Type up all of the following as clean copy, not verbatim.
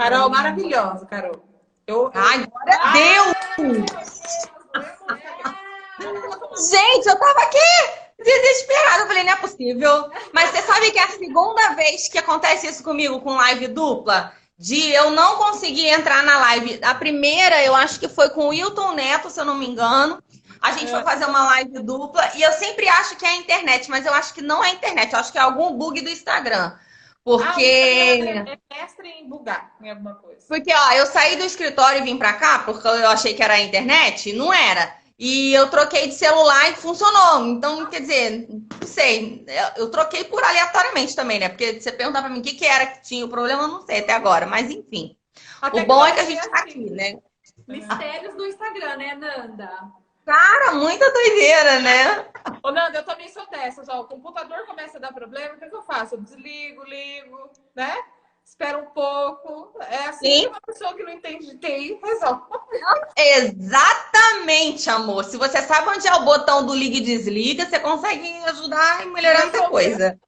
Carol, maravilhosa, Carol. Ai, glória a Deus! Gente, eu tava aqui desesperada. Eu falei, não é possível. Mas você sabe que é a segunda vez que acontece isso comigo com live dupla? De eu não conseguir entrar na live. A primeira, eu acho que foi com o Wilton Neto, se eu não me engano. A gente foi fazer uma live dupla e eu sempre acho que é a internet, mas eu acho que não é a internet. Eu acho que é algum bug do Instagram. O Instagram é mestre em bugar em alguma coisa. Porque, ó, eu saí do escritório e vim pra cá porque eu achei que era a internet, não era. E eu troquei de celular e funcionou. Então, quer dizer, não sei. Eu troquei por aleatoriamente também, né? Porque você perguntar pra mim o que era que tinha o problema, eu não sei até agora. Mas, enfim. O bom é que a gente tá aqui, né? Mistérios do Instagram, né, Nanda? Cara, muita doideira, né? Ô, Nanda, eu também sou dessas. Ó, o computador começa a dar problema, o que eu faço? Eu desligo, ligo, né? Espera um pouco. É assim que uma pessoa que não entende de TI resolve. Exatamente, amor. Se você sabe onde é o botão do liga e desliga, você consegue ajudar e melhorar muita coisa.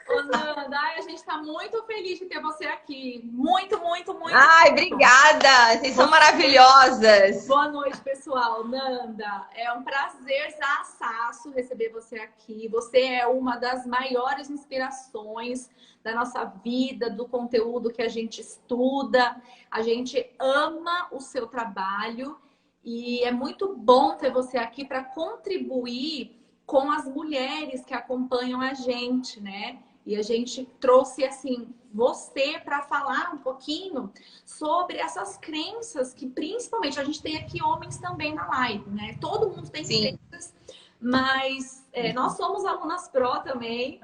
Ô, Nanda, a gente tá muito feliz de ter você aqui. Muito, muito, muito. Ai, obrigada. Vocês são maravilhosas. Boa noite, pessoal. Nanda, é um prazer zaçaço receber você aqui. Você é uma das maiores inspirações da nossa vida, do conteúdo que a gente estuda. A gente ama o seu trabalho e é muito bom ter você aqui para contribuir com as mulheres que acompanham a gente, né? E a gente trouxe, assim, você para falar um pouquinho sobre essas crenças que, principalmente, a gente tem aqui homens também na live, né? Todo mundo tem crenças, mas nós somos alunas pró também.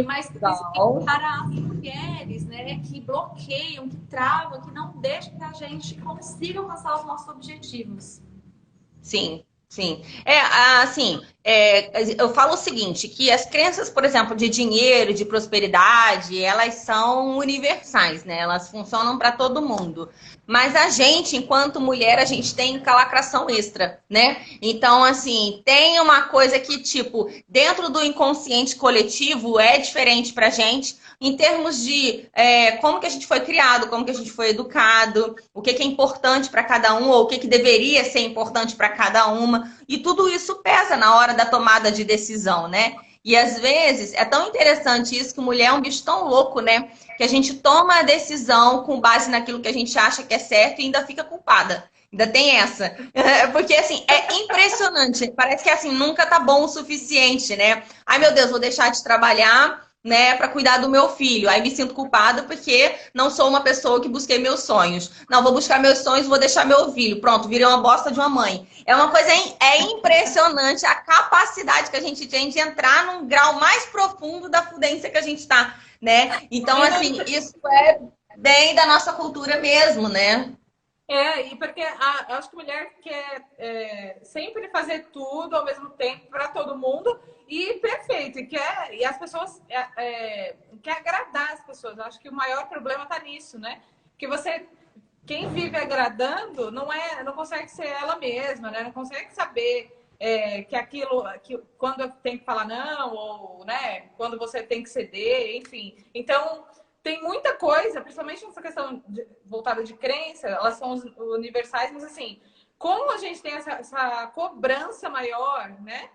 Mas principalmente para as mulheres, né? Que bloqueiam, que travam, que não deixam que a gente consiga alcançar os nossos objetivos. Sim. Sim, eu falo o seguinte, que as crenças, por exemplo, de dinheiro, de prosperidade, elas são universais, né? Elas funcionam para todo mundo. Mas a gente, enquanto mulher, a gente tem lacração extra, né? Então, assim, tem uma coisa que, tipo, dentro do inconsciente coletivo é diferente pra gente, em termos de como que a gente foi criado, como que a gente foi educado, o que é importante para cada um, ou o que deveria ser importante para cada uma. E tudo isso pesa na hora da tomada de decisão, né? E às vezes é tão interessante isso que mulher é um bicho tão louco, né? Que a gente toma a decisão com base naquilo que a gente acha que é certo e ainda fica culpada. Ainda tem essa. Porque, assim, é impressionante. Parece que, assim, nunca tá bom o suficiente, né? Ai, meu Deus, vou deixar de trabalhar, né, para cuidar do meu filho. Aí me sinto culpada porque não sou uma pessoa que busquei meus sonhos. Não, vou buscar meus sonhos, vou deixar meu filho. Pronto, virei uma bosta de uma mãe. É uma coisa impressionante a capacidade que a gente tem de entrar num grau mais profundo da fudência que a gente tá, né? Então, assim, isso é bem da nossa cultura mesmo, né? E porque eu acho que a mulher quer sempre fazer tudo ao mesmo tempo para todo mundo e perfeito. E as pessoas quer agradar as pessoas. Eu acho que o maior problema está nisso, né? Porque quem vive agradando não consegue ser ela mesma, né? Não consegue saber que quando tem que falar não, ou né, quando você tem que ceder, enfim. Então tem muita coisa, principalmente nessa questão voltada de crença, elas são universais, mas assim, como a gente tem essa cobrança maior, né?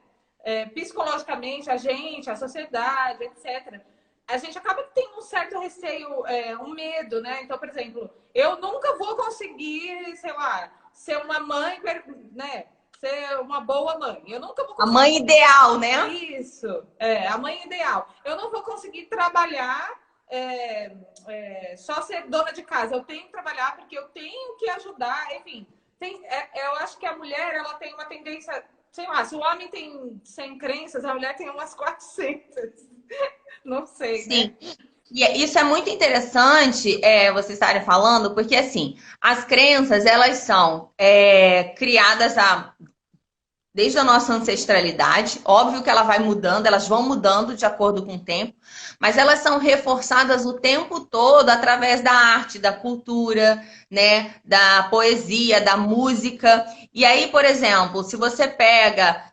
Psicologicamente, a sociedade, etc., a gente acaba que tem um certo receio, um medo, né? Então, por exemplo, eu nunca vou conseguir, sei lá, ser uma mãe, né? Ser uma boa mãe. Eu nunca vou conseguir. A mãe ideal, né? Isso, a mãe ideal. Eu não vou conseguir trabalhar só ser dona de casa. Eu tenho que trabalhar porque eu tenho que ajudar, enfim. Eu acho que a mulher, ela tem uma tendência, sei lá, se o homem tem 100 crenças, a mulher tem umas 400. Não sei, Sim. Né? E isso é muito interessante vocês estarem falando, porque assim, as crenças, elas são criadas desde a nossa ancestralidade. Óbvio que ela vai mudando, elas vão mudando de acordo com o tempo, mas elas são reforçadas o tempo todo através da arte, da cultura, né, da poesia, da música. E aí, por exemplo, se você pega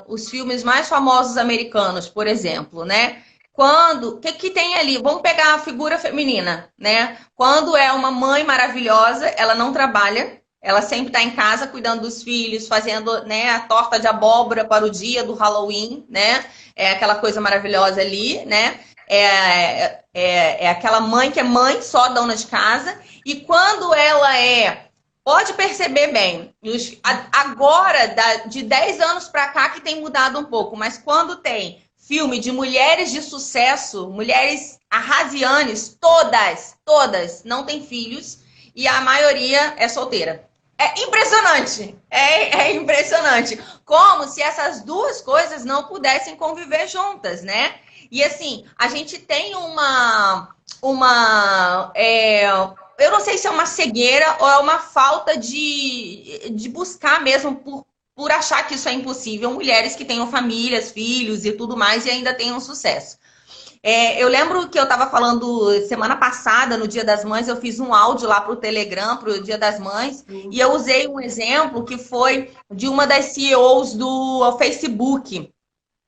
os filmes mais famosos americanos, por exemplo, né, o que que tem ali? Vamos pegar a figura feminina, né? Quando é uma mãe maravilhosa, ela não trabalha, ela sempre está em casa cuidando dos filhos, fazendo, né, a torta de abóbora para o dia do Halloween, né? É aquela coisa maravilhosa ali, né? É aquela mãe que é mãe, só dona de casa. E quando ela pode perceber bem, agora, de 10 anos para cá que tem mudado um pouco, mas quando tem filme de mulheres de sucesso, mulheres arrasianes, todas não têm filhos e a maioria é solteira. É impressionante, é impressionante. Como se essas duas coisas não pudessem conviver juntas, né? E assim, a gente tem eu não sei se é uma cegueira ou é uma falta de buscar mesmo por achar que isso é impossível. Mulheres que tenham famílias, filhos e tudo mais e ainda tenham sucesso. Eu lembro que eu estava falando semana passada, no Dia das Mães, eu fiz um áudio lá para o Telegram, para o Dia das Mães, e eu usei um exemplo que foi de uma das CEOs do Facebook.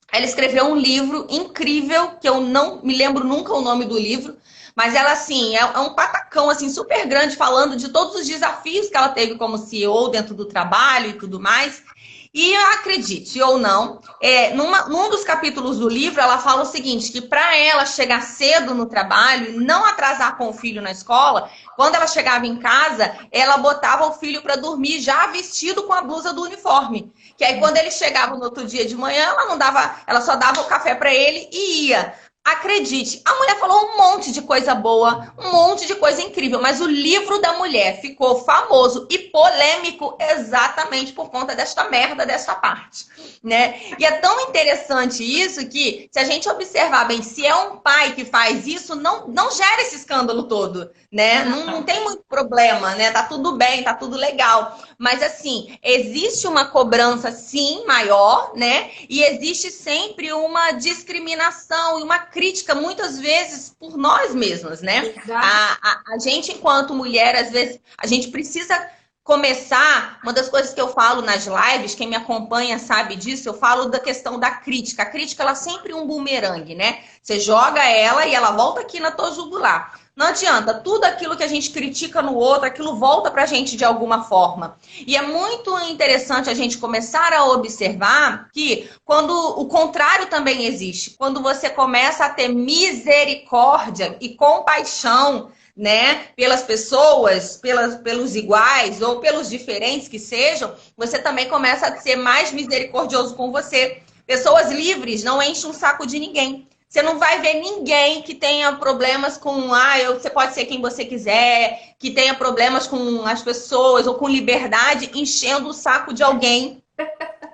Ela escreveu um livro incrível, que eu não me lembro nunca o nome do livro, mas ela, assim, é um patacão, assim, super grande, falando de todos os desafios que ela teve como CEO dentro do trabalho e tudo mais. E acredite ou não, num dos capítulos do livro, ela fala o seguinte, que para ela chegar cedo no trabalho e não atrasar com o filho na escola, quando ela chegava em casa, ela botava o filho para dormir já vestido com a blusa do uniforme. Que aí quando ele chegava no outro dia de manhã, ela só dava o café para ele e ia. Acredite, a mulher falou um monte de coisa boa, um monte de coisa incrível, mas o livro da mulher ficou famoso e polêmico exatamente por conta desta merda, dessa parte, né? E é tão interessante isso que, se a gente observar bem, se é um pai que faz isso, não gera esse escândalo todo, né? Não tem muito problema, né? Tá tudo bem, tá tudo legal. Mas, assim, existe uma cobrança, sim, maior, né? E existe sempre uma discriminação e uma crítica, muitas vezes, por nós mesmos, né? A gente, enquanto mulher, às vezes, a gente precisa começar. Uma das coisas que eu falo nas lives, quem me acompanha sabe disso, eu falo da questão da crítica. A crítica, ela é sempre um bumerangue, né? Você joga ela e ela volta aqui na tua jugular. Não adianta, tudo aquilo que a gente critica no outro, aquilo volta pra gente de alguma forma. E é muito interessante a gente começar a observar que quando o contrário também existe, quando você começa a ter misericórdia e compaixão, né, pelas pessoas, pelos iguais ou pelos diferentes que sejam, você também começa a ser mais misericordioso com você. Pessoas livres não enchem o saco de ninguém. Você não vai ver ninguém que tenha problemas com... você pode ser quem você quiser, que tenha problemas com as pessoas ou com liberdade, enchendo o saco de alguém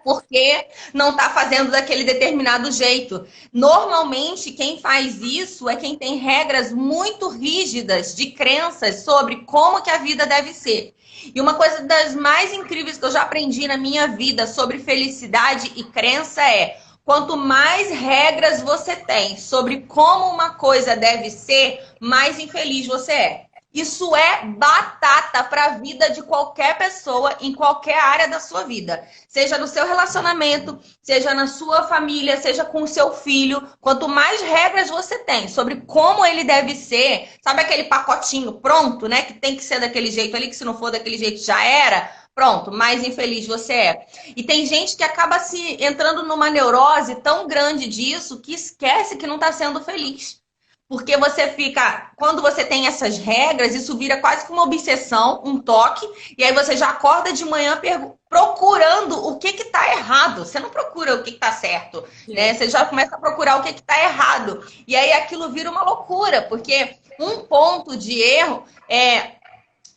porque não está fazendo daquele determinado jeito. Normalmente, quem faz isso é quem tem regras muito rígidas de crenças sobre como que a vida deve ser. E uma coisa das mais incríveis que eu já aprendi na minha vida sobre felicidade e crença é: quanto mais regras você tem sobre como uma coisa deve ser, mais infeliz você é. Isso é batata para a vida de qualquer pessoa em qualquer área da sua vida. Seja no seu relacionamento, seja na sua família, seja com o seu filho. Quanto mais regras você tem sobre como ele deve ser, sabe aquele pacotinho pronto, né? Que tem que ser daquele jeito ali, que se não for daquele jeito já era. Pronto, mais infeliz você é. E tem gente que acaba se entrando numa neurose tão grande disso que esquece que não está sendo feliz. Porque você fica... Quando você tem essas regras, isso vira quase que uma obsessão, um toque. E aí você já acorda de manhã procurando o que está errado. Você não procura o que está certo, né? Você já começa a procurar o que está errado. E aí aquilo vira uma loucura, porque um ponto de erro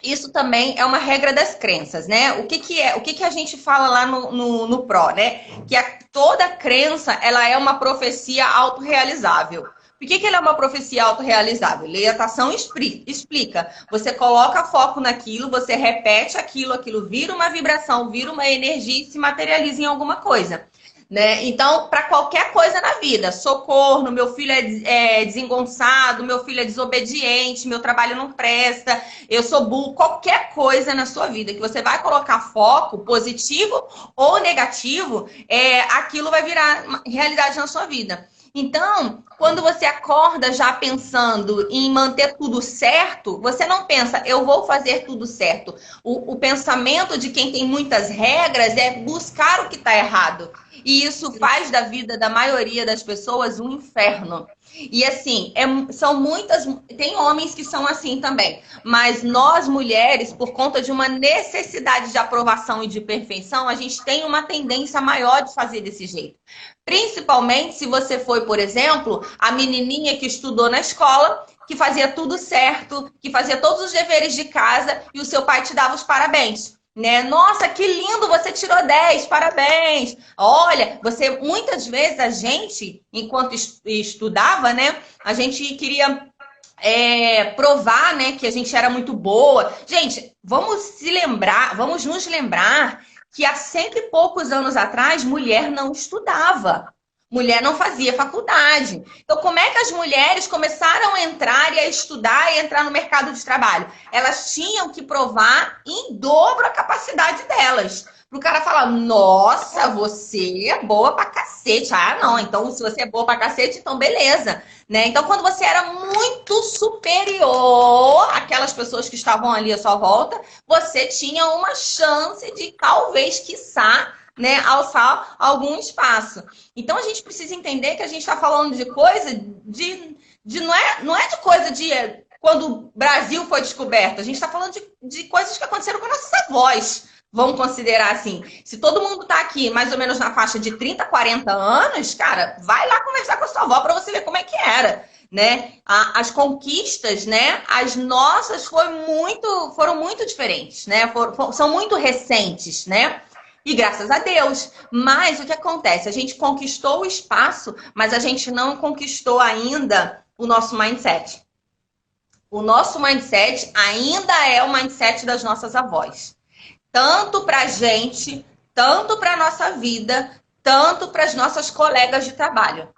isso também é uma regra das crenças, né? O que a gente fala lá no PRO, né? Que toda crença, ela é uma profecia autorrealizável. Por que ela é uma profecia autorrealizável? Leatação explica. Você coloca foco naquilo, você repete aquilo vira uma vibração, vira uma energia e se materializa em alguma coisa. Né? Então, para qualquer coisa na vida, socorro, meu filho é desengonçado, meu filho é desobediente, meu trabalho não presta, eu sou burro, qualquer coisa na sua vida que você vai colocar foco, positivo ou negativo, aquilo vai virar realidade na sua vida. Então, quando você acorda já pensando em manter tudo certo, você não pensa, eu vou fazer tudo certo. O pensamento de quem tem muitas regras é buscar o que está errado. E isso faz da vida da maioria das pessoas um inferno. E assim, são muitas. Tem homens que são assim também. Mas nós, mulheres, por conta de uma necessidade de aprovação e de perfeição, a gente tem uma tendência maior de fazer desse jeito. Principalmente se você foi, por exemplo, a menininha que estudou na escola, que fazia tudo certo, que fazia todos os deveres de casa e o seu pai te dava os parabéns. Né? Nossa, que lindo, você tirou 10, parabéns. Olha, muitas vezes a gente, enquanto estudava, né, a gente queria provar, né, que a gente era muito boa. Gente, vamos nos lembrar que há cento e poucos anos atrás, mulher não estudava. Mulher não fazia faculdade. Então, como é que as mulheres começaram a entrar e a estudar e entrar no mercado de trabalho? Elas tinham que provar em dobro a capacidade delas. Para o cara falar, nossa, você é boa pra cacete. Ah, não, então se você é boa pra cacete, então beleza. Né? Então, quando você era muito superior àquelas pessoas que estavam ali à sua volta, você tinha uma chance de talvez, quiçá, né, alçar algum espaço. Então a gente precisa entender que a gente está falando de coisa não é de coisa de quando o Brasil foi descoberto. A gente está falando de coisas que aconteceram com nossos avós. Vamos considerar assim. Se todo mundo está aqui mais ou menos na faixa de 30, 40 anos, cara, vai lá conversar com a sua avó para você ver como é que era. Né? As conquistas, né? As nossas foram muito diferentes, né? São muito recentes, né? E graças a Deus. Mas o que acontece? A gente conquistou o espaço, mas a gente não conquistou ainda o nosso mindset. O nosso mindset ainda é o mindset das nossas avós. Tanto para a gente, tanto para a nossa vida, tanto para as nossas colegas de trabalho.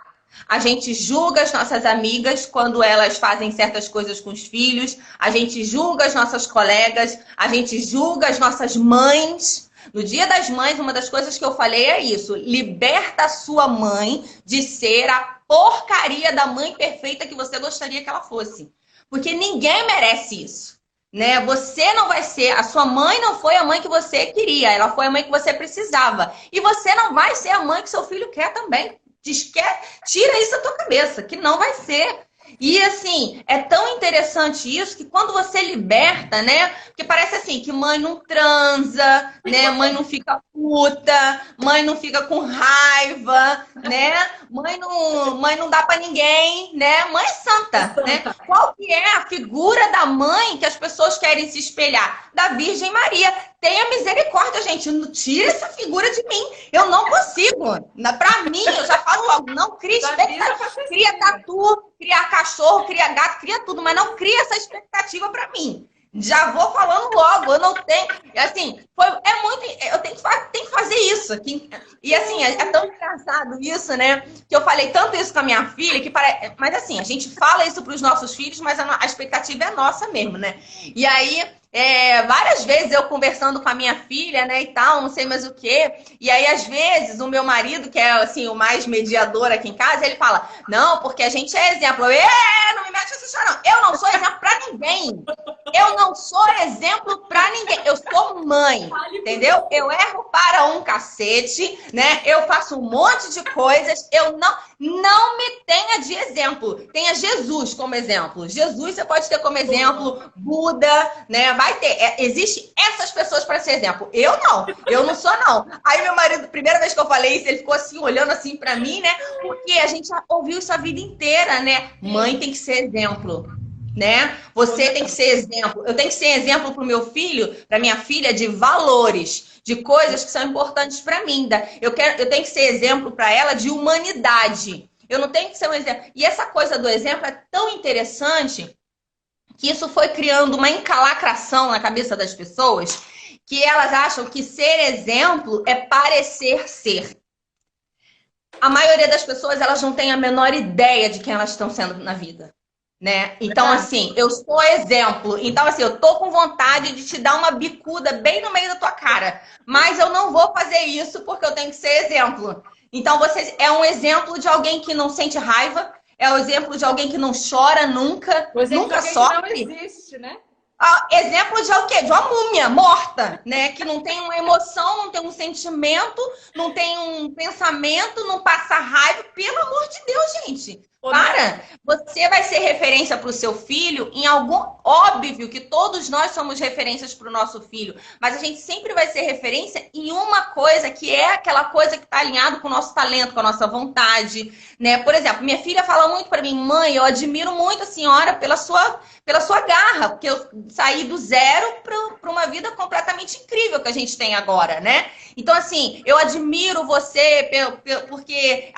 A gente julga as nossas amigas quando elas fazem certas coisas com os filhos. A gente julga as nossas colegas. A gente julga as nossas mães. No Dia das Mães, uma das coisas que eu falei é isso. Liberta a sua mãe de ser a porcaria da mãe perfeita que você gostaria que ela fosse. Porque ninguém merece isso. Né? Você não vai ser... A sua mãe não foi a mãe que você queria. Ela foi a mãe que você precisava. E você não vai ser a mãe que seu filho quer também. Tira isso da tua cabeça, que não vai ser. E assim, é tão interessante isso que quando você liberta, né? Porque parece assim, que mãe não transa, né? Mãe não fica puta, mãe não fica com raiva, né? Mãe não dá pra ninguém, né? Mãe é santa, né? Qual que é a figura da mãe que as pessoas querem se espelhar? Da Virgem Maria. Tenha misericórdia, gente. Não tira essa figura de mim. Eu não consigo. Pra mim, eu já falo logo, não cria expectativa. Cria tatu, cria cachorro, cria gato, cria tudo, mas não cria essa expectativa pra mim. Já vou falando logo, eu não tenho. Assim, eu tenho que fazer isso aqui. E assim, é tão engraçado isso, né? Que eu falei tanto isso com a minha filha, mas assim, a gente fala isso para os nossos filhos, mas a expectativa é nossa mesmo, né? E aí, várias vezes eu conversando com a minha filha, né, e tal, não sei mais o quê. E aí, às vezes, o meu marido, que é assim, o mais mediador aqui em casa, ele fala, não, porque a gente é exemplo. Não me mete essa história, não. Eu não sou exemplo pra ninguém. Eu não sou exemplo pra ninguém. Eu sou mãe, entendeu? Eu erro para um cacete, né? Eu faço um monte de coisas. Eu não me tenha de exemplo. Tenha Jesus como exemplo. Jesus você pode ter como exemplo, Buda, né? Vai ter. Existe essas pessoas para ser exemplo. Eu não sou não. Aí meu marido, primeira vez que eu falei isso, ele ficou assim, olhando assim para mim, né? Porque a gente já ouviu isso a vida inteira, né? Mãe tem que ser exemplo. Né? Você tem que ser exemplo. Eu tenho que ser exemplo para o meu filho, para minha filha, de valores, de coisas que são importantes para mim. Eu tenho que ser exemplo para ela de humanidade. Eu não tenho que ser um exemplo. E essa coisa do exemplo é tão interessante que isso foi criando uma encalacração na cabeça das pessoas que elas acham que ser exemplo é parecer ser. A maioria das pessoas, elas não têm a menor ideia de quem elas estão sendo na vida. Né? Então, assim, eu sou exemplo. Então, assim, eu tô com vontade de te dar uma bicuda bem no meio da tua cara. Mas eu não vou fazer isso porque eu tenho que ser exemplo. Então, você é um exemplo de alguém que não sente raiva, é o exemplo de alguém que não chora nunca, O exemplo de nunca alguém sofre. que não existe, né? Exemplo de o quê? De uma múmia morta, né? Que não tem uma emoção, não tem um sentimento, não tem um pensamento, não passa raiva. Pelo amor de Deus, gente. Para! Você vai ser referência para o seu filho em algum... Óbvio que todos nós somos referências para o nosso filho, mas a gente sempre vai ser referência em uma coisa que é aquela coisa que está alinhado com o nosso talento, com a nossa vontade, né? Por exemplo, minha filha fala muito para mim, mãe, eu admiro muito a senhora pela sua garra, porque eu saí do zero para uma vida completamente incrível que a gente tem agora, né? Então, assim, eu admiro você porque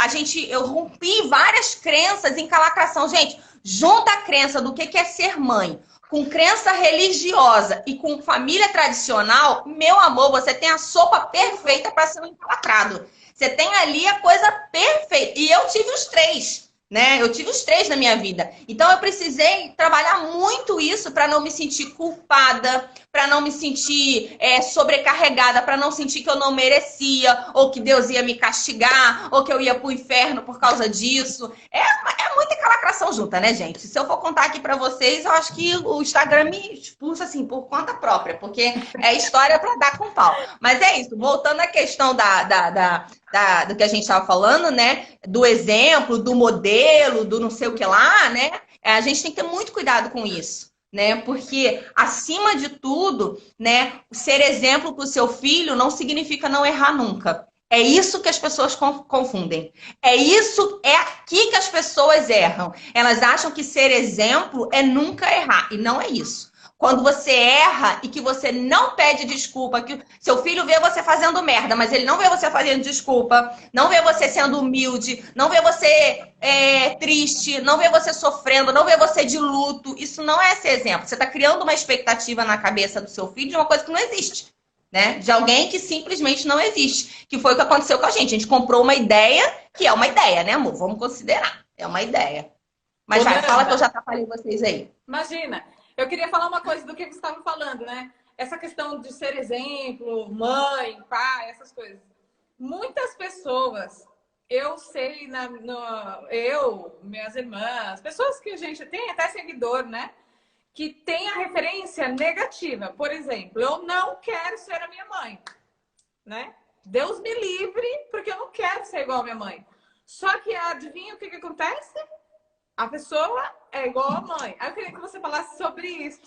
eu rompi várias crenças em lacração. Gente, junta a crença do que é ser mãe com crença religiosa e com família tradicional, meu amor, você tem a sopa perfeita para ser um encalacrado. Você tem ali a coisa perfeita. E eu tive os três, né? Eu tive os três na minha vida. Então, eu precisei trabalhar muito isso para não me sentir culpada, para não me sentir sobrecarregada, para não sentir que eu não merecia, ou que Deus ia me castigar, ou que eu ia pro inferno por causa disso. É muita encalacração junta, né, gente? Se eu for contar aqui para vocês, eu acho que o Instagram me expulsa, assim, por conta própria, porque é história para dar com pau. Mas é isso, voltando à questão do que a gente estava falando, né? Do exemplo, do modelo, do não sei o que lá, né? A gente tem que ter muito cuidado com isso, né? Porque, acima de tudo, né? Ser exemplo para o seu filho não significa não errar nunca. É isso que as pessoas confundem. É aqui que as pessoas erram. Elas acham que ser exemplo é nunca errar. E não é isso. Quando você erra e que você não pede desculpa, que seu filho vê você fazendo merda, mas ele não vê você fazendo desculpa, não vê você sendo humilde, não vê você triste, não vê você sofrendo, não vê você de luto. Isso não é ser exemplo. Você está criando uma expectativa na cabeça do seu filho de uma coisa que não existe. Né? De alguém que simplesmente não existe. Que foi o que aconteceu com a gente. A gente comprou uma ideia, que é uma ideia, né, amor? Vamos considerar. É uma ideia. Mas vai, fala que eu já atrapalhei vocês aí. Imagina. Eu queria falar uma coisa do que você estava falando, né? Essa questão de ser exemplo, mãe, pai, essas coisas. Muitas pessoas, eu sei, minhas irmãs, pessoas que a gente tem até seguidor, né? Que tem a referência negativa. Por exemplo, eu não quero ser a minha mãe, né? Deus me livre, porque eu não quero ser igual a minha mãe. Só que adivinha o que acontece? A pessoa é igual a mãe. Aí eu queria que você falasse sobre isso.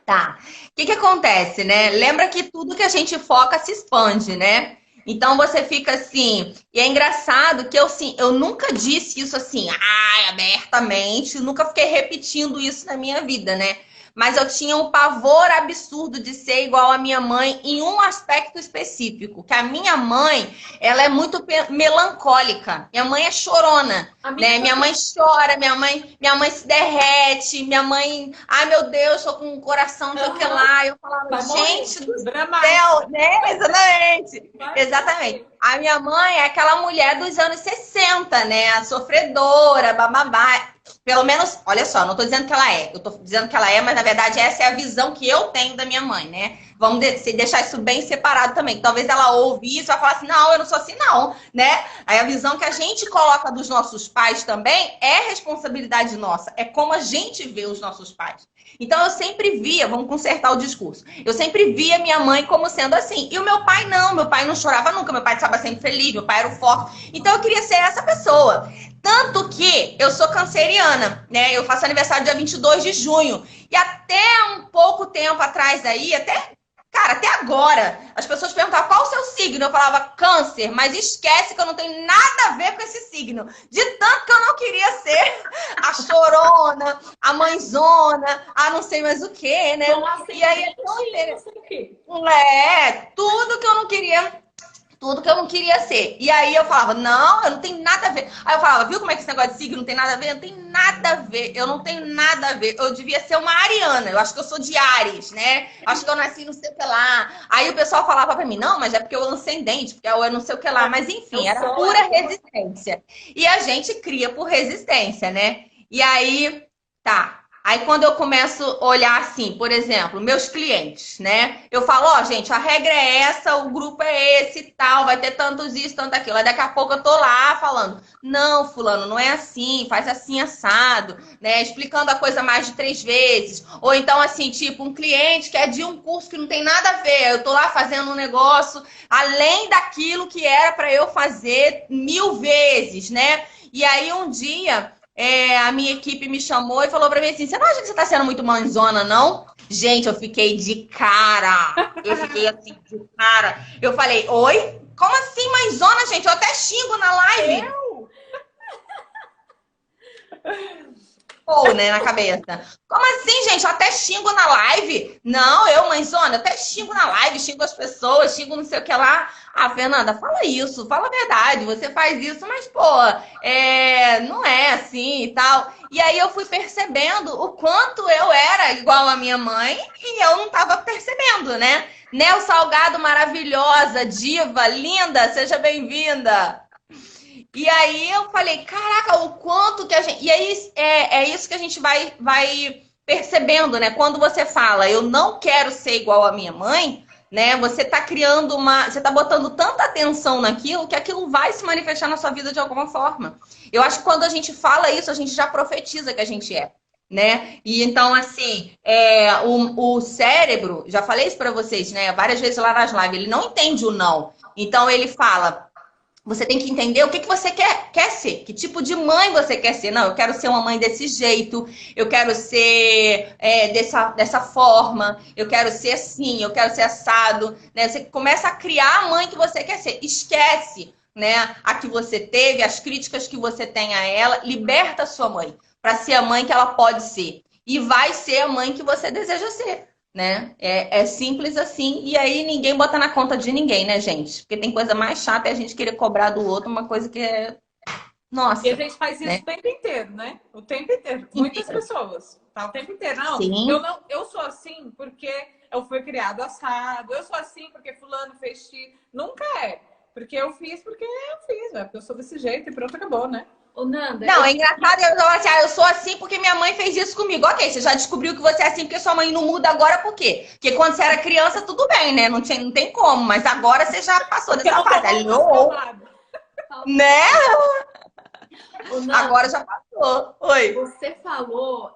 Tá. O que acontece, né? Lembra que tudo que a gente foca se expande, né? Então você fica assim, e é engraçado que eu nunca disse isso assim, abertamente, nunca fiquei repetindo isso na minha vida, né? Mas eu tinha um pavor absurdo de ser igual à minha mãe em um aspecto específico, que a minha mãe, ela é muito melancólica. Minha mãe é chorona, né? Minha mãe chora, minha mãe se derrete, minha mãe, ai meu Deus, tô com um coração não sei o que lá. Eu falava, gente do céu, né? Exatamente. Exatamente. A minha mãe é aquela mulher dos anos 60, né? A sofredora, bababá. Pelo menos, olha só, não tô dizendo que ela é. Eu tô dizendo que ela é, mas na verdade essa é a visão que eu tenho da minha mãe, né? Vamos deixar isso bem separado também. Talvez ela ouve isso e vai falar assim, não, eu não sou assim não, né? Aí a visão que a gente coloca dos nossos pais também é responsabilidade nossa. É como a gente vê os nossos pais. Então eu sempre via, vamos consertar o discurso, eu sempre via minha mãe como sendo assim. E o meu pai não chorava nunca, meu pai estava sempre feliz, meu pai era o forte. Então eu queria ser essa pessoa. Tanto que eu sou canceriana, né? Eu faço aniversário dia 22 de junho. E até um pouco tempo atrás aí, até agora, as pessoas perguntavam qual o seu signo. Eu falava câncer, mas esquece que eu não tenho nada a ver com esse signo. De tanto que eu não queria ser a chorona, a mãezona, a não sei mais o que, né? E aí é tão interessante. Tudo que eu não queria. Tudo que eu não queria ser. E aí eu falava, não, eu não tenho nada a ver. Aí eu falava, viu como é que esse negócio de signo não tem nada a ver? Não tem nada a ver, eu não tenho nada a ver. Eu devia ser uma ariana, eu acho que eu sou de Áries, né? Acho que eu nasci não sei o que lá. Aí o pessoal falava pra mim, não, mas é porque eu ascendente, porque eu não sei o que lá. Mas enfim, era pura resistência. E a gente cria por resistência, né? E aí, tá. Aí quando eu começo a olhar assim, por exemplo, meus clientes, né? Eu falo, ó, gente, a regra é essa, o grupo é esse e tal, vai ter tantos isso, tanto aquilo. Aí daqui a pouco eu tô lá falando, não, fulano, não é assim, faz assim assado, né? Explicando a coisa mais de 3 vezes. Ou então assim, tipo, um cliente que é de um curso que não tem nada a ver, eu tô lá fazendo um negócio além daquilo que era para eu fazer 1000 vezes, né? E aí um dia... a minha equipe me chamou e falou pra mim assim, você não acha que você tá sendo muito mãezona, não? Gente, eu fiquei de cara. Eu fiquei assim, de cara. Eu falei, oi? Como assim mãezona, gente? Eu até xingo na live. Ou, né, na cabeça. Como assim, gente? Eu até xingo na live. Não, eu, mãezona, eu até xingo na live, xingo as pessoas, xingo não sei o que lá. Ah, Fernanda, fala isso, fala a verdade. Você faz isso, mas, pô, não é assim e tal. E aí eu fui percebendo o quanto eu era igual à minha mãe e eu não tava percebendo, né? Nel Salgado, maravilhosa, diva, linda, seja bem-vinda. E aí eu falei, caraca, o quanto que a gente... E aí é isso que a gente vai percebendo, né? Quando você fala, eu não quero ser igual à minha mãe, né? Você tá criando você tá botando tanta atenção naquilo que aquilo vai se manifestar na sua vida de alguma forma. Eu acho que quando a gente fala isso, a gente já profetiza que a gente é, né? E então, assim, o cérebro, já falei isso pra vocês, né? Várias vezes lá nas lives, ele não entende o não. Então ele fala... Você tem que entender o que você quer ser. Que tipo de mãe você quer ser. Não, eu quero ser uma mãe desse jeito. Eu quero ser dessa forma. Eu quero ser assim. Eu quero ser assado. Né? Você começa a criar a mãe que você quer ser. Esquece, né, a que você teve, as críticas que você tem a ela. Liberta a sua mãe para ser a mãe que ela pode ser. E vai ser a mãe que você deseja ser. Né? É simples assim, e aí ninguém bota na conta de ninguém, né, gente? Porque tem coisa mais chata é a gente querer cobrar do outro uma coisa que é... Nossa. E a gente faz isso, né? O tempo inteiro, né? O tempo inteiro. Muitas pessoas. Tá? O tempo inteiro. Não, Sim. eu sou assim porque eu fui criado assado. Eu sou assim porque fulano fez X. Nunca é. Porque eu fiz, né? Porque eu sou desse jeito e pronto, acabou, né? Ô, Nanda, não, é engraçado, eu sou assim porque minha mãe fez isso comigo. Ok, você já descobriu que você é assim porque sua mãe não muda agora, por quê? Porque quando você era criança, tudo bem, né? Não tem como, mas agora você já passou dessa fase. Né? Agora já passou. Oi. Você falou,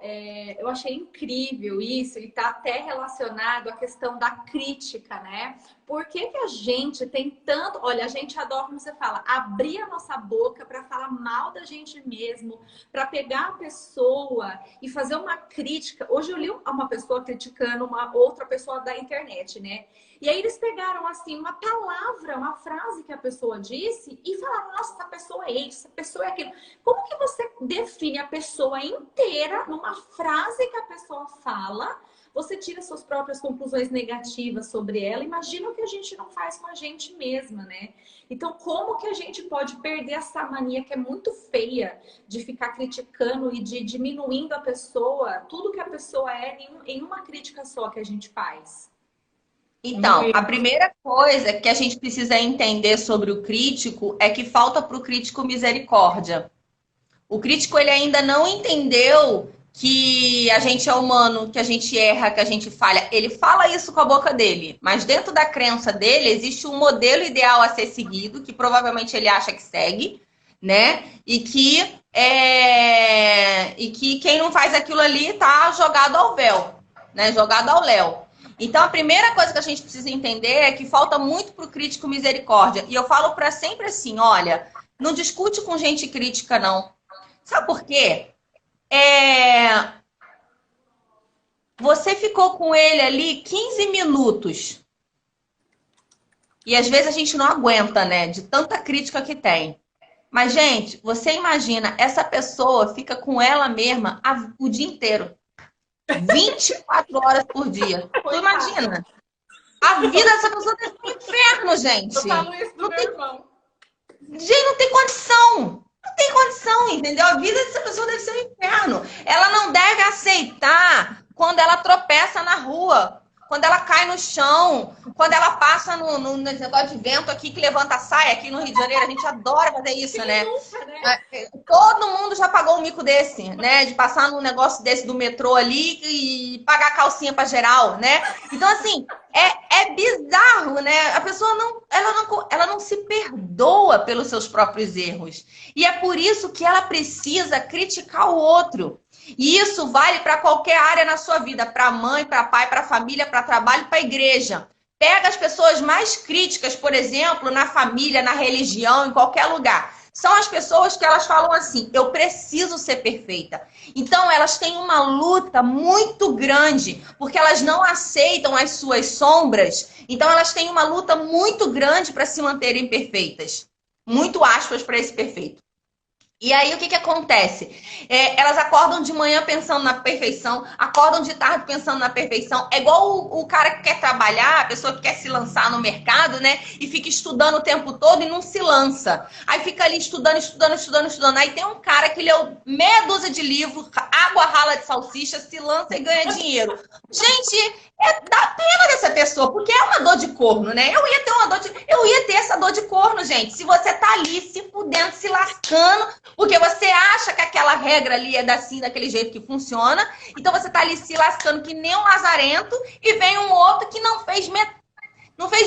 eu achei incrível isso, e tá até relacionado à questão da crítica, né? Por que a gente tem tanto... Olha, a gente adora, como você fala, abrir a nossa boca para falar mal da gente mesmo, para pegar a pessoa e fazer uma crítica. Hoje eu li uma pessoa criticando uma outra pessoa da internet, né? E aí eles pegaram, assim, uma palavra, uma frase que a pessoa disse e falaram, nossa, essa pessoa é isso, essa pessoa é aquilo. Como que você define a pessoa inteira numa frase que a pessoa fala? Você tira suas próprias conclusões negativas sobre ela. Imagina o que a gente não faz com a gente mesma, né? Então, como que a gente pode perder essa mania que é muito feia de ficar criticando e de diminuindo a pessoa, tudo que a pessoa é em uma crítica só que a gente faz? Então, a primeira coisa que a gente precisa entender sobre o crítico é que falta para o crítico misericórdia. O crítico, ele ainda não entendeu que a gente é humano, que a gente erra, que a gente falha. Ele fala isso com a boca dele, mas dentro da crença dele existe um modelo ideal a ser seguido, que provavelmente ele acha que segue, né? E que quem não faz aquilo ali tá jogado ao véu, né? Jogado ao léu. Então, a primeira coisa que a gente precisa entender é que falta muito para o crítico misericórdia. E eu falo para sempre assim, olha, não discute com gente crítica, não. Sabe por quê? Você ficou com ele ali 15 minutos. E às vezes a gente não aguenta, né? De tanta crítica que tem. Mas, gente, você imagina, essa pessoa fica com ela mesma o dia inteiro. 24 horas por dia. Tu imagina? A vida dessa pessoa deve ser um inferno, gente. Eu falo isso do meu irmão. Gente, não tem condição. Não tem condição, entendeu? A vida dessa pessoa deve ser um inferno. Ela não deve aceitar quando ela tropeça na rua. quando ela cai no chão, quando ela passa no negócio de vento aqui que levanta a saia, aqui no Rio de Janeiro, a gente adora fazer isso, né? Todo mundo já pagou um mico desse, né? De passar num negócio desse do metrô ali e pagar calcinha pra geral, né? Então, assim, é bizarro, né? A pessoa ela não se perdoa pelos seus próprios erros. E é por isso que ela precisa criticar o outro. E isso vale para qualquer área na sua vida, para mãe, para pai, para família, para trabalho, para igreja. Pega as pessoas mais críticas, por exemplo, na família, na religião, em qualquer lugar. São as pessoas que elas falam assim, eu preciso ser perfeita. Então, elas têm uma luta muito grande, porque elas não aceitam as suas sombras. Então, elas têm uma luta muito grande para se manterem perfeitas. Muito aspas para esse perfeito. E aí, o que acontece? Elas acordam de manhã pensando na perfeição, acordam de tarde pensando na perfeição. É igual o cara que quer trabalhar, a pessoa que quer se lançar no mercado, né? E fica estudando o tempo todo e não se lança. Aí fica ali estudando. Aí tem um cara que leu meia dúzia de livros, água rala de salsicha, se lança e ganha dinheiro. Gente, dá pena dessa pessoa, porque é uma dor de corno, né? Eu ia ter essa dor de corno, gente. Se você tá ali se fudendo, se lascando, porque você acha que aquela regra ali é assim, daquele jeito que funciona. Então você tá ali se lascando que nem um lazarento e vem um outro que não fez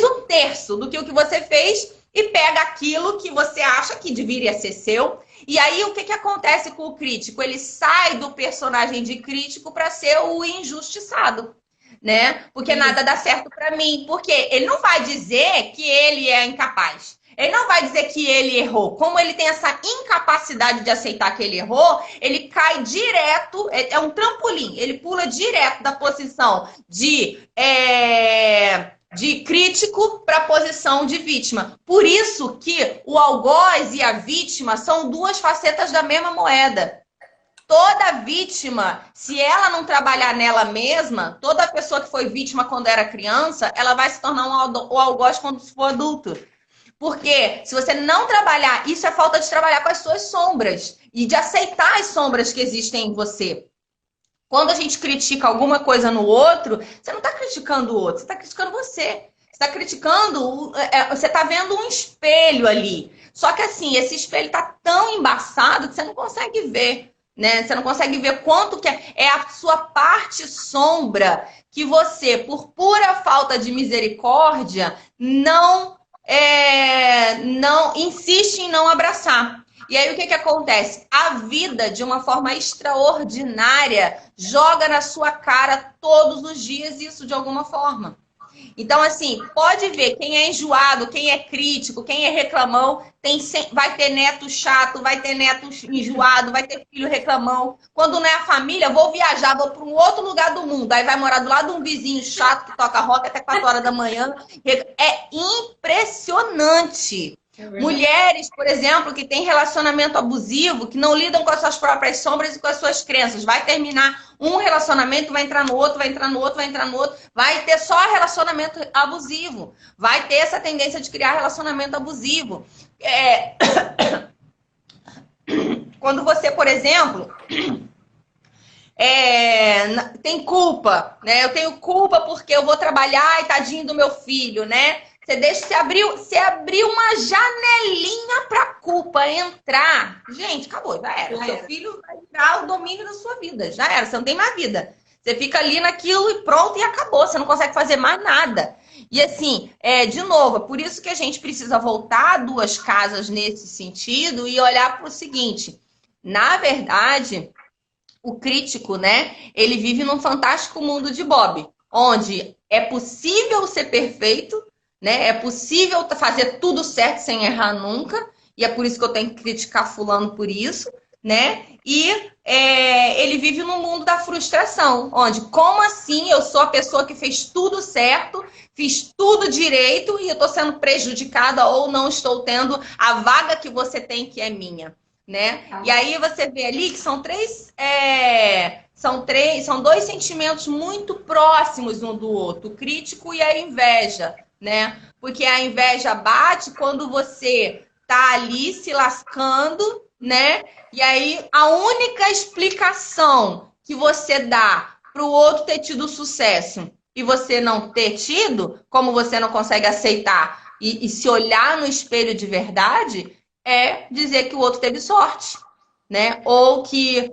um terço do que o que você fez e pega aquilo que você acha que deveria ser seu. E aí o que acontece com o crítico? Ele sai do personagem de crítico para ser o injustiçado, né? Porque nada dá certo para mim. Porque ele não vai dizer que ele é incapaz. Ele não vai dizer que ele errou. Como ele tem essa incapacidade de aceitar que ele errou, ele cai direto, é um trampolim, ele pula direto da posição de crítico para a posição de vítima. Por isso que o algoz e a vítima são duas facetas da mesma moeda. Toda vítima, se ela não trabalhar nela mesma, toda pessoa que foi vítima quando era criança, ela vai se tornar um algoz quando for adulto. Porque se você não trabalhar, isso é falta de trabalhar com as suas sombras e de aceitar as sombras que existem em você. Quando a gente critica alguma coisa no outro, você não está criticando o outro, você está criticando você. Você está criticando, você está vendo um espelho ali. Só que assim, esse espelho está tão embaçado que você não consegue ver, né? Você não consegue ver quanto que é a sua parte sombra que você, por pura falta de misericórdia, não insiste em não abraçar. E aí o que acontece? A vida, de uma forma extraordinária, joga na sua cara todos os dias isso de alguma forma. Então, assim, pode ver, quem é enjoado, quem é crítico, quem é reclamão, vai ter neto chato, vai ter neto enjoado, vai ter filho reclamão. Quando não é a família, vou viajar, vou para um outro lugar do mundo. Aí vai morar do lado de um vizinho chato que toca rock até 4 horas da manhã. É impressionante. Mulheres, por exemplo, que têm relacionamento abusivo, que não lidam com as suas próprias sombras e com as suas crenças. Vai terminar um relacionamento, vai entrar no outro, vai entrar no outro, vai entrar no outro. Vai ter só relacionamento abusivo. Vai ter essa tendência de criar relacionamento abusivo. Quando você, por exemplo, tem culpa, né? Eu tenho culpa porque eu vou trabalhar e tadinho do meu filho, né? Você abriu uma janelinha para culpa entrar. Gente, acabou, já era. O seu filho vai virar o domínio da sua vida. Já era, você não tem mais vida. Você fica ali naquilo e pronto, e acabou. Você não consegue fazer mais nada. E assim, de novo, é por isso que a gente precisa voltar a 2 casas nesse sentido e olhar para o seguinte. Na verdade, o crítico, né? Ele vive num fantástico mundo de Bob, onde é possível ser perfeito, né? É possível fazer tudo certo sem errar nunca. E é por isso que eu tenho que criticar fulano por isso, né? E ele vive no mundo da frustração, onde, como assim eu sou a pessoa que fez tudo certo, fiz tudo direito e eu estou sendo prejudicada ou não estou tendo a vaga que você tem que é minha, né? E aí você vê ali que são 2 sentimentos muito próximos um do outro, o crítico e a inveja, né? Porque a inveja bate quando você tá ali se lascando, né? E aí a única explicação que você dá para o outro ter tido sucesso e você não ter tido, como você não consegue aceitar e se olhar no espelho de verdade, é dizer que o outro teve sorte, né? Ou que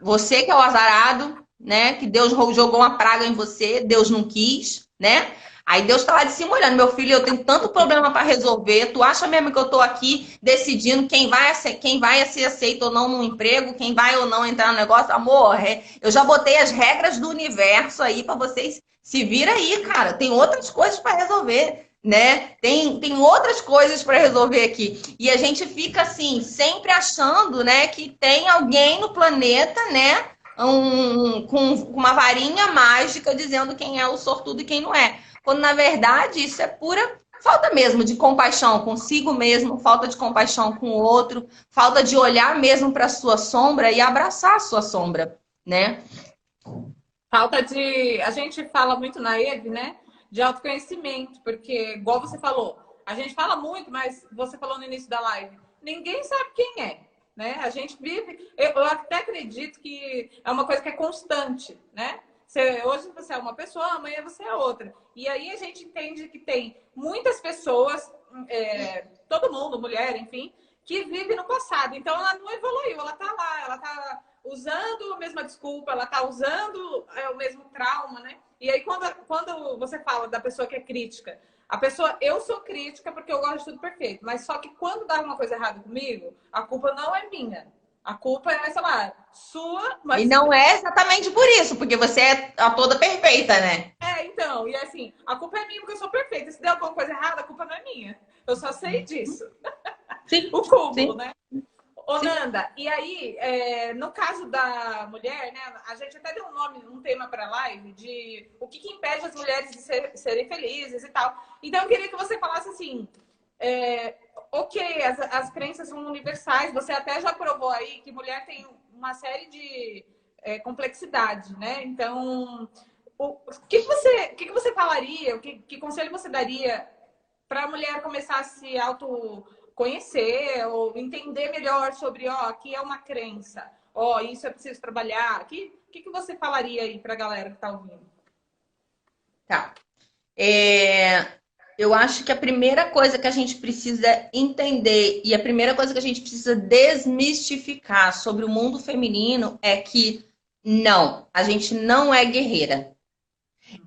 você que é o azarado, né? Que Deus jogou uma praga em você, Deus não quis, né? Aí Deus tá lá de cima olhando, meu filho, eu tenho tanto problema para resolver. Tu acha mesmo que eu tô aqui decidindo quem vai ser aceito ou não no emprego, quem vai ou não entrar no negócio? Amor, eu já botei as regras do universo aí para vocês. Se vira aí, cara. Tem outras coisas para resolver, né? Tem outras coisas para resolver aqui. E a gente fica assim, sempre achando, né, que tem alguém no planeta, né, com uma varinha mágica dizendo quem é o sortudo e quem não é. Quando, na verdade, isso é pura falta mesmo de compaixão consigo mesmo, falta de compaixão com o outro, falta de olhar mesmo para a sua sombra e abraçar a sua sombra, né? Falta de... A gente fala muito na EVE, né? De autoconhecimento, porque, igual você falou, a gente fala muito, mas você falou no início da live, ninguém sabe quem é, né? A gente vive... Eu até acredito que é uma coisa que é constante, né? Hoje você é uma pessoa, amanhã você é outra. E aí a gente entende que tem muitas pessoas, todo mundo, mulher, enfim, que vive no passado. Então ela não evoluiu, ela tá lá, ela tá usando a mesma desculpa, ela tá usando o mesmo trauma, né? E aí quando você fala da pessoa que é crítica, a pessoa, eu sou crítica porque eu gosto de tudo perfeito, mas só que quando dá uma coisa errada comigo, a culpa não é minha. A culpa é, sei lá, sua, mas... E não é exatamente por isso, porque você é a toda perfeita, né? Então, e assim, a culpa é minha porque eu sou perfeita. Se der alguma coisa errada, a culpa não é minha. Eu só sei disso. Sim. O cúmulo, Sim. né? Ô, Nanda, e aí, no caso da mulher, né? A gente até deu um tema para a live de o que impede as mulheres de serem felizes e tal. Então, eu queria que você falasse assim... ok, as crenças são universais. Você até já provou aí que mulher tem uma série de complexidade, né? Então, o que você falaria? Que conselho você daria para a mulher começar a se autoconhecer ou entender melhor sobre, aqui é uma crença, isso é preciso trabalhar? O que você falaria aí para a galera que está ouvindo? Tá. Eu acho que a primeira coisa que a gente precisa entender e a primeira coisa que a gente precisa desmistificar sobre o mundo feminino é que não, a gente não é guerreira.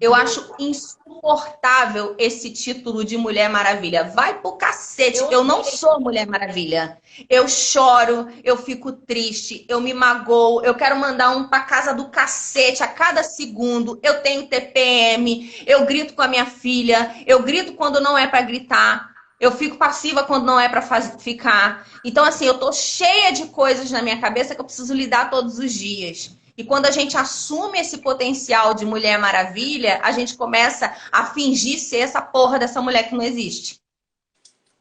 Eu acho insuportável esse título de Mulher Maravilha. Vai pro cacete. Eu não sou Mulher Maravilha. Eu choro, eu fico triste, eu me magoo, eu quero mandar um pra casa do cacete a cada segundo. Eu tenho TPM, eu grito com a minha filha, eu grito quando não é pra gritar. Eu fico passiva quando não é pra ficar. Então, assim, eu tô cheia de coisas na minha cabeça que eu preciso lidar todos os dias. E quando a gente assume esse potencial de Mulher Maravilha, a gente começa a fingir ser essa porra dessa mulher que não existe.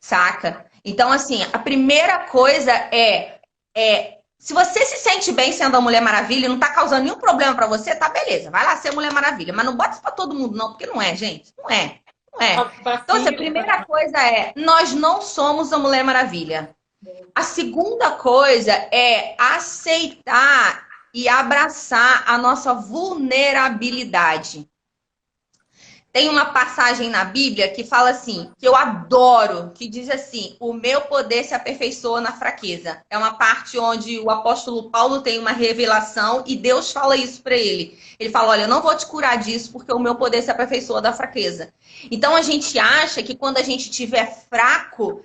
Saca? Então, assim, a primeira coisa se você se sente bem sendo a Mulher Maravilha e não tá causando nenhum problema pra você, tá beleza. Vai lá ser Mulher Maravilha. Mas não bota isso pra todo mundo, não, porque não é, gente. Não é. Não é. Então, assim, a primeira coisa nós não somos a Mulher Maravilha. A segunda coisa é aceitar e abraçar a nossa vulnerabilidade. Tem uma passagem na Bíblia que fala assim, que eu adoro, que diz assim, o meu poder se aperfeiçoa na fraqueza. É uma parte onde o apóstolo Paulo tem uma revelação e Deus fala isso para ele. Ele fala, olha, eu não vou te curar disso porque o meu poder se aperfeiçoa da fraqueza. Então a gente acha que quando a gente estiver fraco,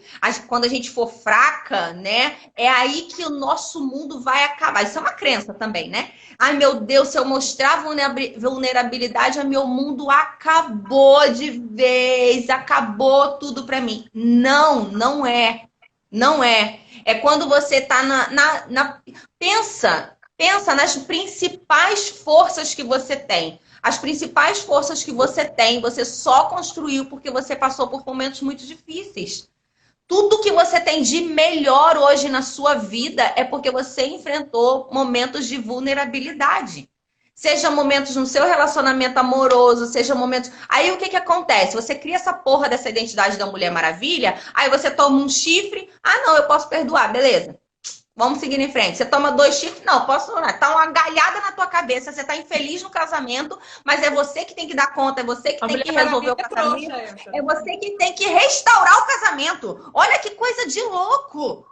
quando a gente for fraca, né, é aí que o nosso mundo vai acabar. Isso é uma crença também, né? Ai, meu Deus, se eu mostrar vulnerabilidade, o meu mundo acabou de vez, acabou tudo pra mim. Não, não é. Não é. É quando você tá Pensa nas principais forças que você tem. As principais forças que você tem, você só construiu porque você passou por momentos muito difíceis. Tudo que você tem de melhor hoje na sua vida é porque você enfrentou momentos de vulnerabilidade. Seja momentos no seu relacionamento amoroso, seja momentos... Aí o que acontece? Você cria essa porra dessa identidade da Mulher Maravilha, aí você toma um chifre, não, eu posso perdoar, beleza. Vamos seguir em frente. Você toma 2 chifres? Não, posso não. Tá uma galhada na tua cabeça, você tá infeliz no casamento, mas é você que tem que dar conta, é você que tem que resolver o casamento. É você que tem que restaurar o casamento. Olha que coisa de louco.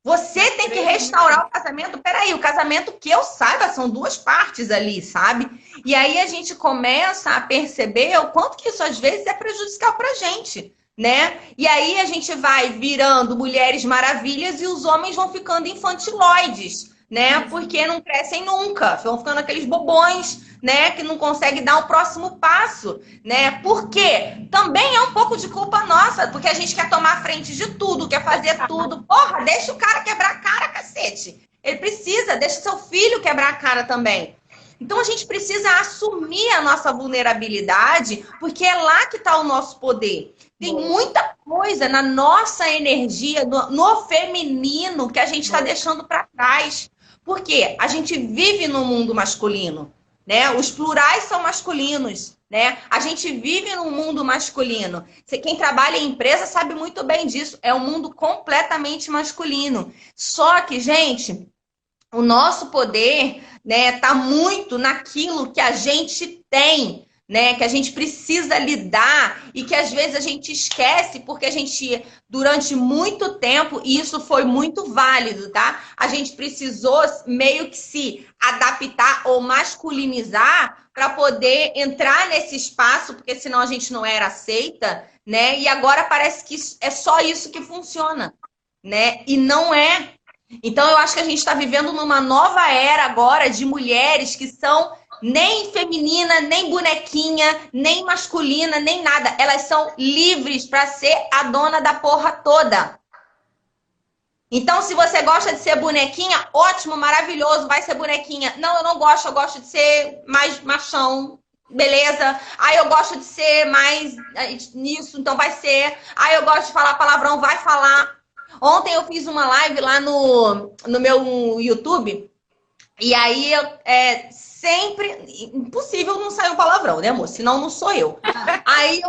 Você tem que restaurar o casamento. Peraí, o casamento, que eu saiba, são 2 partes ali, sabe? E aí a gente começa a perceber o quanto que isso às vezes é prejudicial pra gente, né? E aí a gente vai virando mulheres maravilhas e os homens vão ficando infantiloides, né? Porque não crescem nunca, vão ficando aqueles bobões, né? Que não conseguem dar o próximo passo, né? Por quê? Também é um pouco de culpa nossa, porque a gente quer tomar a frente de tudo, quer fazer tudo. Porra, deixa o cara quebrar a cara, cacete. Ele precisa, deixa seu filho quebrar a cara também. Então a gente precisa assumir a nossa vulnerabilidade, porque é lá que está o nosso poder. Tem muita coisa na nossa energia, no feminino, que a gente está deixando para trás. Por quê? A gente vive no mundo masculino, né? Os plurais são masculinos, né? A gente vive num mundo masculino. Quem trabalha em empresa sabe muito bem disso. É um mundo completamente masculino. Só que, gente, o nosso poder, né, tá muito naquilo que a gente tem, né, que a gente precisa lidar e que às vezes a gente esquece porque a gente, durante muito tempo, e isso foi muito válido, tá? A gente precisou meio que se adaptar ou masculinizar para poder entrar nesse espaço, porque senão a gente não era aceita, né? E agora parece que é só isso que funciona, né? E não é. Então eu acho que a gente está vivendo numa nova era agora de mulheres que são nem feminina, nem bonequinha, nem masculina, nem nada. Elas são livres para ser a dona da porra toda. Então, se você gosta de ser bonequinha, ótimo, maravilhoso, vai ser bonequinha. Não, eu não gosto, eu gosto de ser mais machão, beleza? Aí eu gosto de ser mais nisso, então vai ser. Aí eu gosto de falar palavrão, vai falar. Ontem eu fiz uma live lá no meu YouTube, e aí sempre... Impossível não sair um palavrão, né, amor? Senão não sou eu. Aí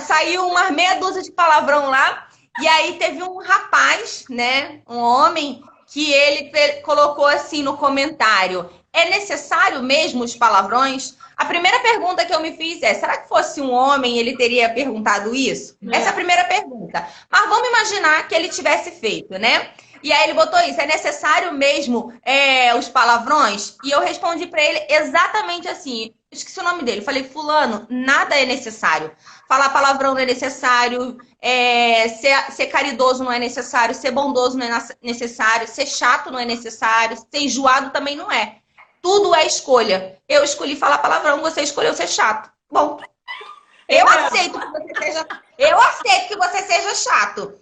saiu umas meia dúzia de palavrão lá, e aí teve um rapaz, né, um homem, que ele colocou assim no comentário: é necessário mesmo os palavrões? A primeira pergunta que eu me fiz é: será que fosse um homem, ele teria perguntado isso? Essa é a primeira pergunta. Mas vamos imaginar que ele tivesse feito, né? E aí ele botou isso: é necessário mesmo os palavrões? E eu respondi para ele exatamente assim. Esqueci o nome dele. Falei: fulano, nada é necessário. Falar palavrão não é necessário. Ser caridoso não é necessário. Ser bondoso não é necessário. Ser chato não é necessário. Ser enjoado também não é. Tudo é escolha. Eu escolhi falar palavrão, você escolheu ser chato. Bom, eu aceito que você seja chato.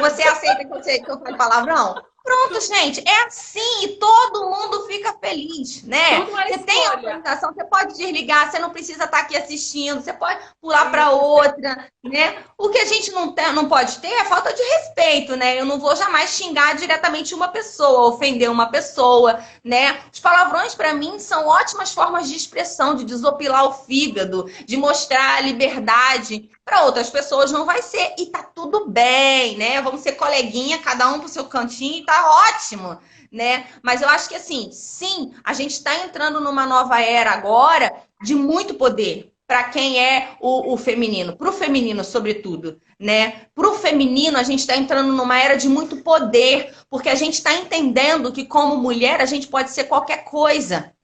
Você aceita que eu fale palavrão? Pronto, gente. É assim e todo mundo fica feliz, né? Você tem a apresentação, você pode desligar, você não precisa estar aqui assistindo, você pode pular para outra, né? O que a gente não pode ter é falta de respeito, né? Eu não vou jamais xingar diretamente uma pessoa, ofender uma pessoa, né? Os palavrões, para mim, são ótimas formas de expressão, de desopilar o fígado, de mostrar a liberdade. Para outras pessoas não vai ser, e tá tudo bem, né? Vamos ser coleguinha, cada um pro seu cantinho, e tá ótimo, né? Mas eu acho que assim, sim, a gente está entrando numa nova era agora de muito poder para quem é o feminino, pro feminino sobretudo, né? Pro feminino a gente está entrando numa era de muito poder, porque a gente está entendendo que como mulher a gente pode ser qualquer coisa.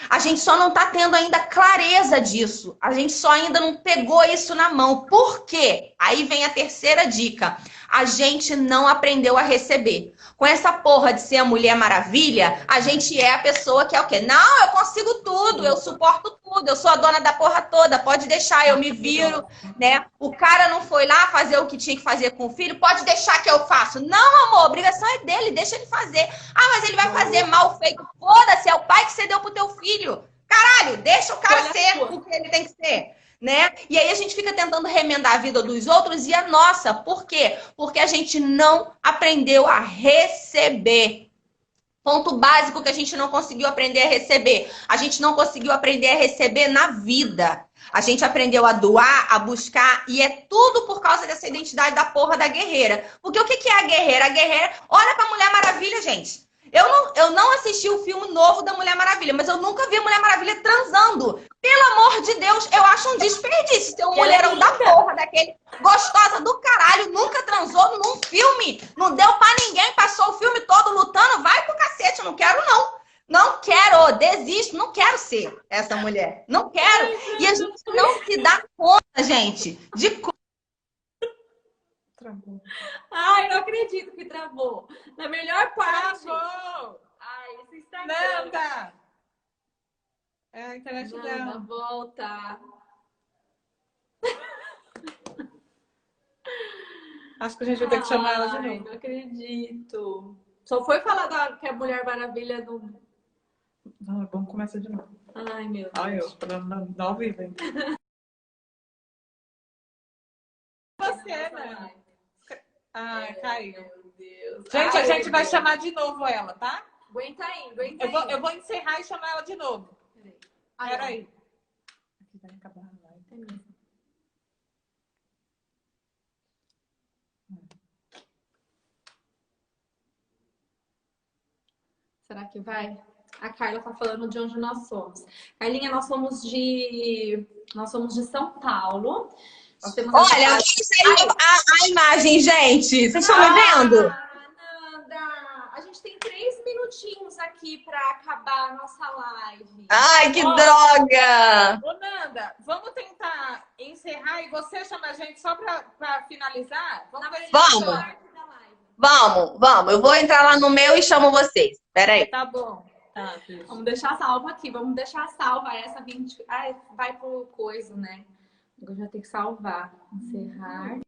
A gente só não está tendo ainda clareza disso. A gente só ainda não pegou isso na mão. Por quê? Aí vem a terceira dica. A gente não aprendeu a receber. Com essa porra de ser a Mulher Maravilha, a gente é a pessoa que é o quê? Não, eu consigo tudo, eu suporto tudo, eu sou a dona da porra toda, pode deixar, eu me viro, né? O cara não foi lá fazer o que tinha que fazer com o filho, pode deixar que eu faço. Não, amor, a obrigação é dele, deixa ele fazer. Ah, mas ele vai fazer mal feito. Foda-se, é o pai que você deu pro teu filho. Caralho, deixa o cara ser o que ele tem que ser. Né? E aí a gente fica tentando remendar a vida dos outros e a nossa. Por quê? Porque a gente não aprendeu a receber. Ponto básico que a gente não conseguiu aprender a receber. A gente não conseguiu aprender a receber na vida. A gente aprendeu a doar, a buscar, e é tudo por causa dessa identidade da porra da guerreira. Porque o que é a guerreira? A guerreira, olha pra Mulher Maravilha, gente. Eu não assisti o filme novo da Mulher Maravilha, mas eu nunca vi a Mulher Maravilha transando. Pelo amor de Deus, eu acho um desperdício ter um mulherão da porra, daquele gostosa do caralho, nunca transou num filme. Não deu pra ninguém, passou o filme todo lutando. Vai pro cacete, eu não quero não. Não quero, desisto, não quero ser essa mulher. Não quero. E a gente não se dá conta, gente, de Travou. Ai, não acredito que travou. Na melhor parte. Travou! Ai, esse Instagram. Nanda! É a internet Nanda, dela. volta. Acho que a gente vai ter que chamar ela de Ai, novo. não acredito. Só foi falar que a Mulher Maravilha não. Não, vamos começar de novo. Ai, meu Deus. Olha eu, falando ao vivo, hein? Você, né? Ah, caiu. Meu Deus. Gente, Ai, a gente meu vai Deus. chamar de novo ela, tá? Aguenta aí, aguenta aí. Eu vou encerrar e chamar ela de novo. Peraí. Ai, Peraí. Aqui vai acabar a live. é mesmo. Será que vai? A Carla tá falando de onde nós somos. Carlinha, nós somos de São Paulo. Nós temos olha, alguém saiu a imagem, gente. Vocês estão me vendo? Nanda, a gente tem 3 minutinhos aqui para acabar a nossa live. Ai, que droga! Ô, Nanda, vamos tentar encerrar e você chama a gente só pra finalizar? Vamos ver se Vamos. Vamos. Eu vou entrar lá no meu e chamo vocês. Pera aí. tá bom. Tá, beijo. Vamos deixar salvo aqui, vamos deixar salva essa 20. Ai, vai pro coisa, né? Agora já tem que salvar. Encerrar.